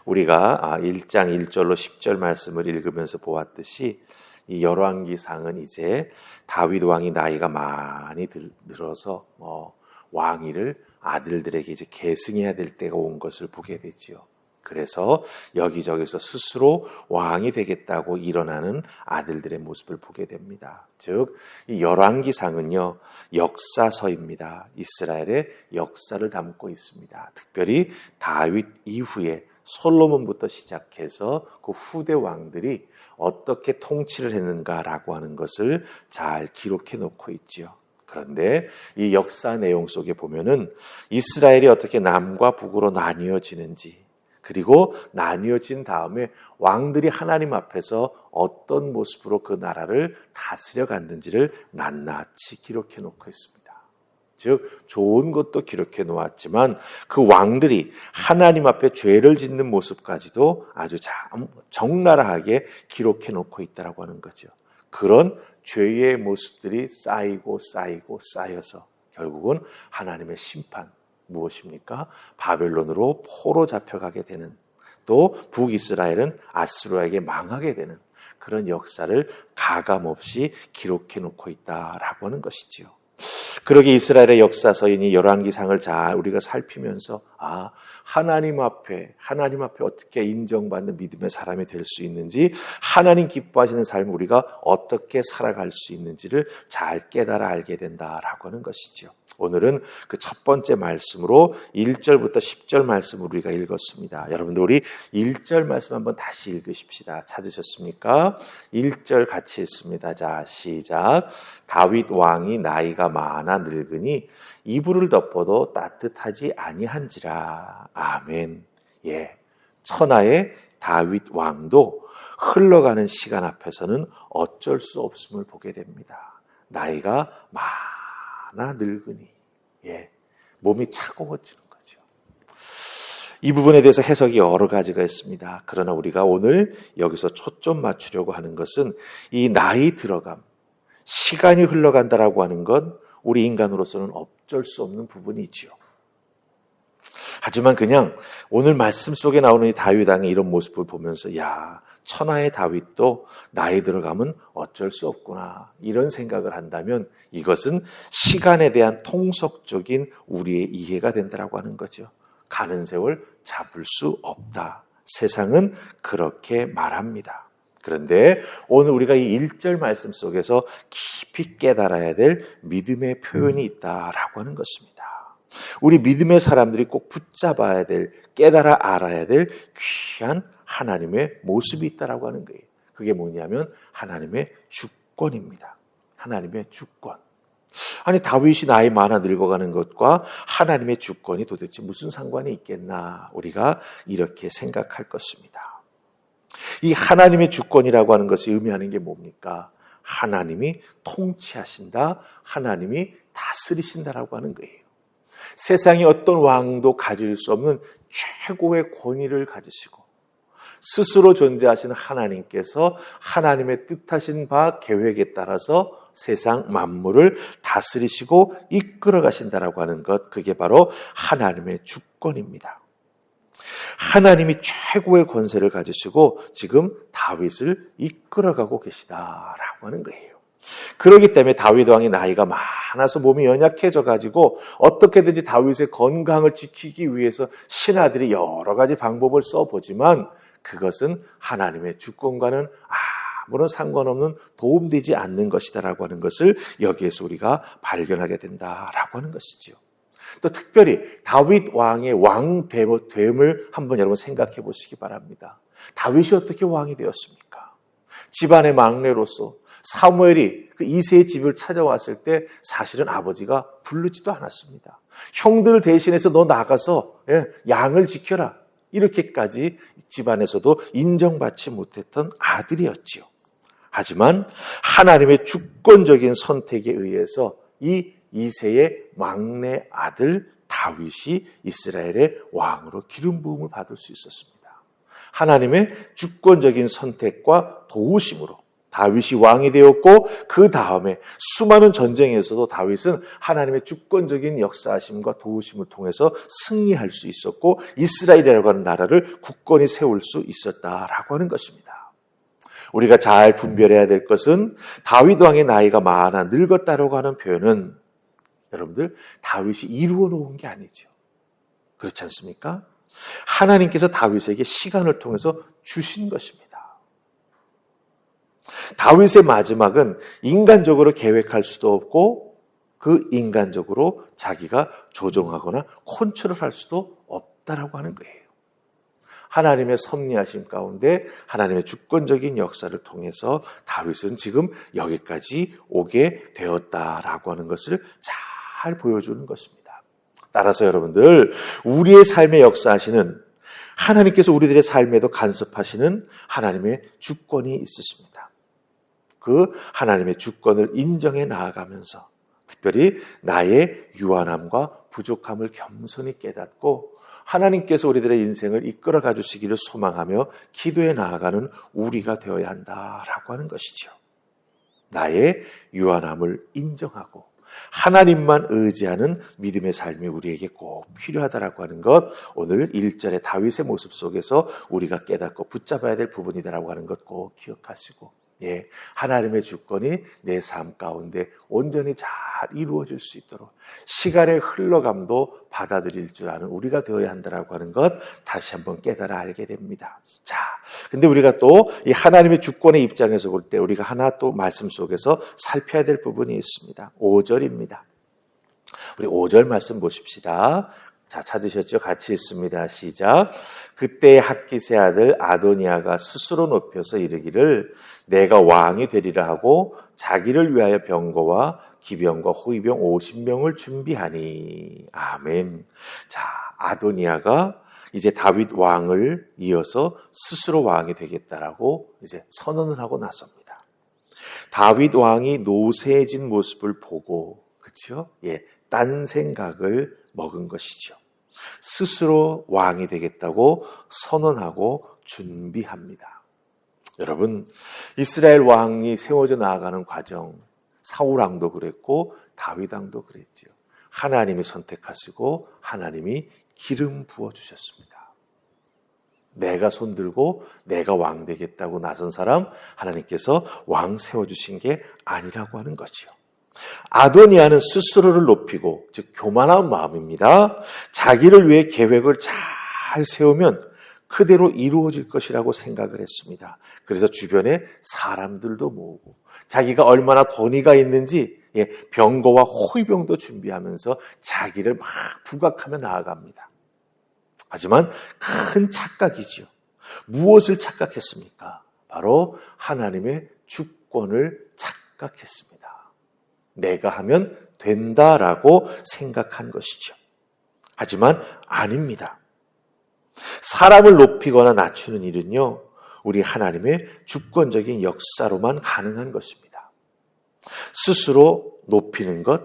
우리가 1장 1절로 10절 말씀을 읽으면서 보았듯이 이 열왕기상은 이제 다윗 왕이 나이가 많이 들어서 왕위를 아들들에게 이제 계승해야 될 때가 온 것을 보게 되지요. 그래서 여기저기서 스스로 왕이 되겠다고 일어나는 아들들의 모습을 보게 됩니다. 즉, 이 열왕기상은요, 역사서입니다. 이스라엘의 역사를 담고 있습니다. 특별히 다윗 이후에 솔로몬부터 시작해서 그 후대 왕들이 어떻게 통치를 했는가라고 하는 것을 잘 기록해 놓고 있지요. 그런데 이 역사 내용 속에 보면은 이스라엘이 어떻게 남과 북으로 나뉘어지는지, 그리고 나뉘어진 다음에 왕들이 하나님 앞에서 어떤 모습으로 그 나라를 다스려 갔는지를 낱낱이 기록해 놓고 있습니다. 즉 좋은 것도 기록해 놓았지만 그 왕들이 하나님 앞에 죄를 짓는 모습까지도 아주 적나라하게 기록해 놓고 있다고 하는 거죠. 그런 죄의 모습들이 쌓여서 결국은 하나님의 심판, 무엇입니까? 바벨론으로 포로 잡혀가게 되는, 또 북이스라엘은 아수르에게 망하게 되는 그런 역사를 가감없이 기록해 놓고 있다라고 하는 것이지요. 그러게 이스라엘의 역사서인 이 열왕기상을 잘 우리가 살피면서 하나님 앞에 어떻게 인정받는 믿음의 사람이 될 수 있는지, 하나님 기뻐하시는 삶을 우리가 어떻게 살아갈 수 있는지를 잘 깨달아 알게 된다라고 하는 것이죠. 오늘은 그 첫 번째 말씀으로 1절부터 10절 말씀을 우리가 읽었습니다. 여러분들 우리 1절 말씀 한번 다시 읽으십시다. 찾으셨습니까? 1절 같이 읽습니다. 자, 시작. 다윗 왕이 나이가 많아 늙으니 이불을 덮어도 따뜻하지 아니한지라. 아멘. 예, 천하의 다윗 왕도 흘러가는 시간 앞에서는 어쩔 수 없음을 보게 됩니다. 나이가 많아 늙으니, 몸이 차가워지는 거죠. 이 부분에 대해서 해석이 여러 가지가 있습니다. 그러나 우리가 오늘 여기서 초점 맞추려고 하는 것은 이 나이 들어감, 시간이 흘러간다라고 하는 건 우리 인간으로서는 어쩔 수 없는 부분이지요. 하지만 그냥 오늘 말씀 속에 나오는 이 다윗 왕의 이런 모습을 보면서 천하의 다윗도 나이 들어가면 어쩔 수 없구나, 이런 생각을 한다면 이것은 시간에 대한 통속적인 우리의 이해가 된다라고 하는 거죠. 가는 세월 잡을 수 없다. 세상은 그렇게 말합니다. 그런데 오늘 우리가 이 1절 말씀 속에서 깊이 깨달아야 될 믿음의 표현이 있다라고 하는 것입니다. 우리 믿음의 사람들이 꼭 붙잡아야 될, 깨달아 알아야 될 귀한 하나님의 모습이 있다라고 하는 거예요. 그게 뭐냐면 하나님의 주권입니다. 하나님의 주권. 아니, 다윗이 나이 많아 늙어가는 것과 하나님의 주권이 도대체 무슨 상관이 있겠나, 우리가 이렇게 생각할 것입니다. 이 하나님의 주권이라고 하는 것이 의미하는 게 뭡니까? 하나님이 통치하신다, 하나님이 다스리신다라고 하는 거예요. 세상에 어떤 왕도 가질 수 없는 최고의 권위를 가지시고 스스로 존재하시는 하나님께서 하나님의 뜻하신 바 계획에 따라서 세상 만물을 다스리시고 이끌어 가신다라고 하는 것, 그게 바로 하나님의 주권입니다. 하나님이 최고의 권세를 가지시고 지금 다윗을 이끌어가고 계시다라고 하는 거예요. 그렇기 때문에 다윗 왕이 나이가 많아서 몸이 연약해져 가지고 어떻게든지 다윗의 건강을 지키기 위해서 신하들이 여러 가지 방법을 써보지만 그것은 하나님의 주권과는 아무런 상관없는, 도움되지 않는 것이다라고 하는 것을 여기에서 우리가 발견하게 된다라고 하는 것이죠. 또 특별히 다윗 왕의 왕됨을 한번 여러분 생각해 보시기 바랍니다. 다윗이 어떻게 왕이 되었습니까? 집안의 막내로서 사무엘이 그 이새의 집을 찾아왔을 때 사실은 아버지가 부르지도 않았습니다. 형들을 대신해서 너 나가서 양을 지켜라, 이렇게까지 집안에서도 인정받지 못했던 아들이었지요. 하지만 하나님의 주권적인 선택에 의해서 이 이새의 막내 아들 다윗이 이스라엘의 왕으로 기름 부음을 받을 수 있었습니다. 하나님의 주권적인 선택과 도우심으로 다윗이 왕이 되었고 그 다음에 수많은 전쟁에서도 다윗은 하나님의 주권적인 역사하심과 도우심을 통해서 승리할 수 있었고 이스라엘이라고 하는 나라를 굳건히 세울 수 있었다라고 하는 것입니다. 우리가 잘 분별해야 될 것은 다윗 왕의 나이가 많아 늙었다라고 하는 표현은 여러분들 다윗이 이루어 놓은 게 아니죠. 그렇지 않습니까? 하나님께서 다윗에게 시간을 통해서 주신 것입니다. 다윗의 마지막은 인간적으로 계획할 수도 없고 그 인간적으로 자기가 조종하거나 컨트롤할 수도 없다라고 하는 거예요. 하나님의 섭리하심 가운데 하나님의 주권적인 역사를 통해서 다윗은 지금 여기까지 오게 되었다라고 하는 것을 잘 보여주는 것입니다. 따라서 여러분들, 우리의 삶에 역사하시는 하나님께서 우리들의 삶에도 간섭하시는 하나님의 주권이 있으십니다. 그 하나님의 주권을 인정해 나아가면서 특별히 나의 유한함과 부족함을 겸손히 깨닫고 하나님께서 우리들의 인생을 이끌어가 주시기를 소망하며 기도해 나아가는 우리가 되어야 한다라고 하는 것이죠. 나의 유한함을 인정하고 하나님만 의지하는 믿음의 삶이 우리에게 꼭 필요하다라고 하는 것, 오늘 1절의 다윗의 모습 속에서 우리가 깨닫고 붙잡아야 될 부분이다라고 하는 것 꼭 기억하시고, 하나님의 주권이 내 삶 가운데 온전히 잘 이루어질 수 있도록 시간의 흘러감도 받아들일 줄 아는 우리가 되어야 한다라고 하는 것 다시 한번 깨달아 알게 됩니다. 자, 근데 우리가 또 이 하나님의 주권의 입장에서 볼 때 우리가 하나 또 말씀 속에서 살펴야 될 부분이 있습니다. 5절입니다. 우리 5절 말씀 보십시다. 자, 찾으셨죠? 같이 읽습니다. 시작. 그때 학기세 아들 아도니아가 스스로 높여서 이르기를 내가 왕이 되리라 하고 자기를 위하여 병거와 기병과 호위병 50명을 준비하니. 아멘. 자, 아도니아가 이제 다윗 왕을 이어서 스스로 왕이 되겠다라고 이제 선언을 하고 나섭니다. 다윗 왕이 노쇠해진 모습을 보고, 그렇죠? 딴 생각을 먹은 것이죠. 스스로 왕이 되겠다고 선언하고 준비합니다. 여러분, 이스라엘 왕이 세워져 나아가는 과정, 사울 왕도 그랬고 다윗 왕도 그랬죠. 하나님이 선택하시고 하나님이 기름 부어주셨습니다. 내가 손들고 내가 왕 되겠다고 나선 사람 하나님께서 왕 세워주신 게 아니라고 하는 거죠. 아도니아는 스스로를 높이고, 즉 교만한 마음입니다. 자기를 위해 계획을 잘 세우면 그대로 이루어질 것이라고 생각을 했습니다. 그래서 주변에 사람들도 모으고 자기가 얼마나 권위가 있는지 병거와 호위병도 준비하면서 자기를 막 부각하며 나아갑니다. 하지만 큰 착각이죠. 무엇을 착각했습니까? 바로 하나님의 주권을 착각했습니다. 내가 하면 된다라고 생각한 것이죠. 하지만 아닙니다. 사람을 높이거나 낮추는 일은요, 우리 하나님의 주권적인 역사로만 가능한 것입니다. 스스로 높이는 것,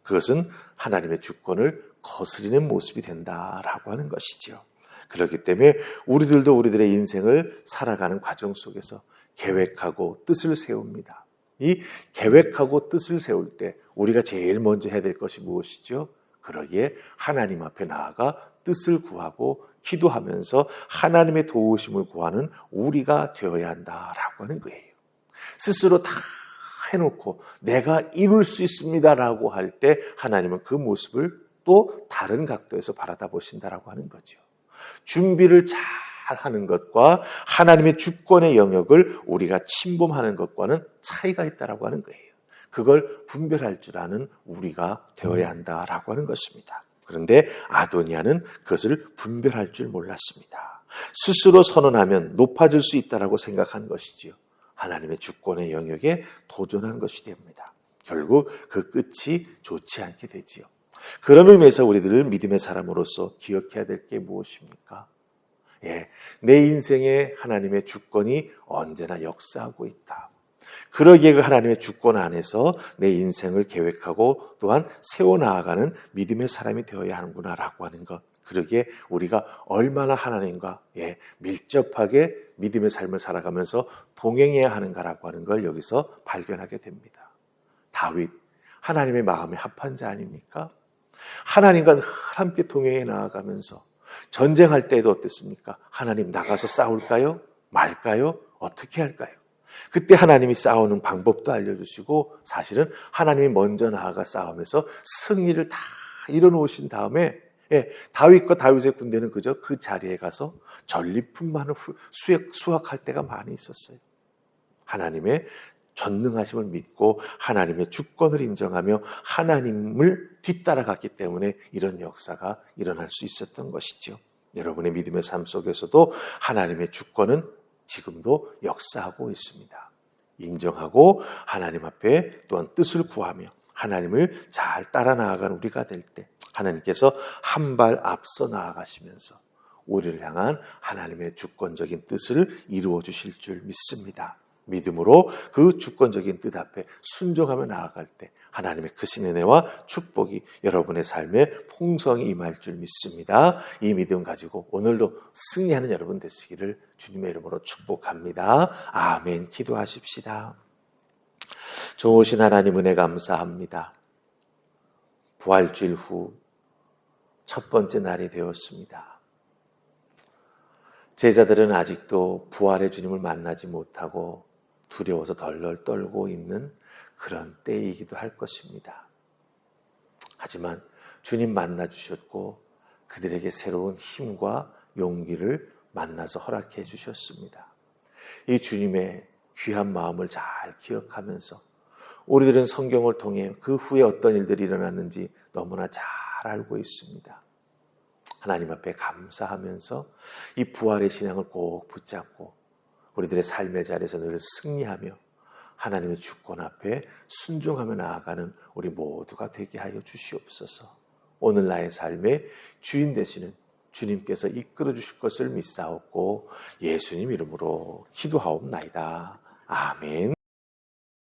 그것은 하나님의 주권을 거스리는 모습이 된다라고 하는 것이죠. 그렇기 때문에 우리들도 우리들의 인생을 살아가는 과정 속에서 계획하고 뜻을 세웁니다. 이 계획하고 뜻을 세울 때 우리가 제일 먼저 해야 될 것이 무엇이죠? 그러기에 하나님 앞에 나아가 뜻을 구하고 기도하면서 하나님의 도우심을 구하는 우리가 되어야 한다라고 하는 거예요. 스스로 다 해놓고 내가 이룰 수 있습니다라고 할 때 하나님은 그 모습을 또 다른 각도에서 바라다 보신다라고 하는 거죠. 준비를 잘 하는 것과 하나님의 주권의 영역을 우리가 침범하는 것과는 차이가 있다라고 하는 거예요. 그걸 분별할 줄 아는 우리가 되어야 한다라고 하는 것입니다. 그런데 아도니아는 그것을 분별할 줄 몰랐습니다. 스스로 선언하면 높아질 수 있다라고 생각한 것이지요. 하나님의 주권의 영역에 도전한 것이 됩니다. 결국 그 끝이 좋지 않게 되지요. 그런 의미에서 우리들은 믿음의 사람으로서 기억해야 될 게 무엇입니까? 내 인생에 하나님의 주권이 언제나 역사하고 있다. 그러기에 그 하나님의 주권 안에서 내 인생을 계획하고 또한 세워나가는 믿음의 사람이 되어야 하는구나라고 하는 것, 그러기에 우리가 얼마나 하나님과 밀접하게 믿음의 삶을 살아가면서 동행해야 하는가라고 하는 걸 여기서 발견하게 됩니다. 다윗, 하나님의 마음에 합한 자 아닙니까? 하나님과 늘 함께 동행해 나아가면서 전쟁할 때도 어땠습니까? 하나님 나가서 싸울까요? 말까요? 어떻게 할까요? 그때 하나님이 싸우는 방법도 알려주시고 사실은 하나님이 먼저 나아가 싸움에서 승리를 다 이뤄놓으신 다음에 다윗과 다윗의 군대는 그저 그 자리에 가서 전리품만을 수확할 때가 많이 있었어요. 하나님의 전능하심을 믿고 하나님의 주권을 인정하며 하나님을 뒤따라갔기 때문에 이런 역사가 일어날 수 있었던 것이죠. 여러분의 믿음의 삶 속에서도 하나님의 주권은 지금도 역사하고 있습니다. 인정하고 하나님 앞에 또한 뜻을 구하며 하나님을 잘 따라 나아가는 우리가 될 때 하나님께서 한 발 앞서 나아가시면서 우리를 향한 하나님의 주권적인 뜻을 이루어 주실 줄 믿습니다. 믿음으로 그 주권적인 뜻 앞에 순종하며 나아갈 때 하나님의 크신 은혜와 축복이 여러분의 삶에 풍성히 임할 줄 믿습니다. 이 믿음 가지고 오늘도 승리하는 여러분 되시기를 주님의 이름으로 축복합니다. 아멘. 기도하십시다. 좋으신 하나님 은혜 감사합니다. 부활주일 후 첫 번째 날이 되었습니다. 제자들은 아직도 부활의 주님을 만나지 못하고 두려워서 덜덜 떨고 있는 그런 때이기도 할 것입니다. 하지만 주님 만나 주셨고 그들에게 새로운 힘과 용기를 만나서 허락해 주셨습니다. 이 주님의 귀한 마음을 잘 기억하면서 우리들은 성경을 통해 그 후에 어떤 일들이 일어났는지 너무나 잘 알고 있습니다. 하나님 앞에 감사하면서 이 부활의 신앙을 꼭 붙잡고 우리들의 삶의 자리에서 늘 승리하며 하나님의 주권 앞에 순종하며 나아가는 우리 모두가 되게 하여 주시옵소서. 오늘 나의 삶의 주인 되시는 주님께서 이끌어 주실 것을 믿사옵고 예수님 이름으로 기도하옵나이다. 아멘.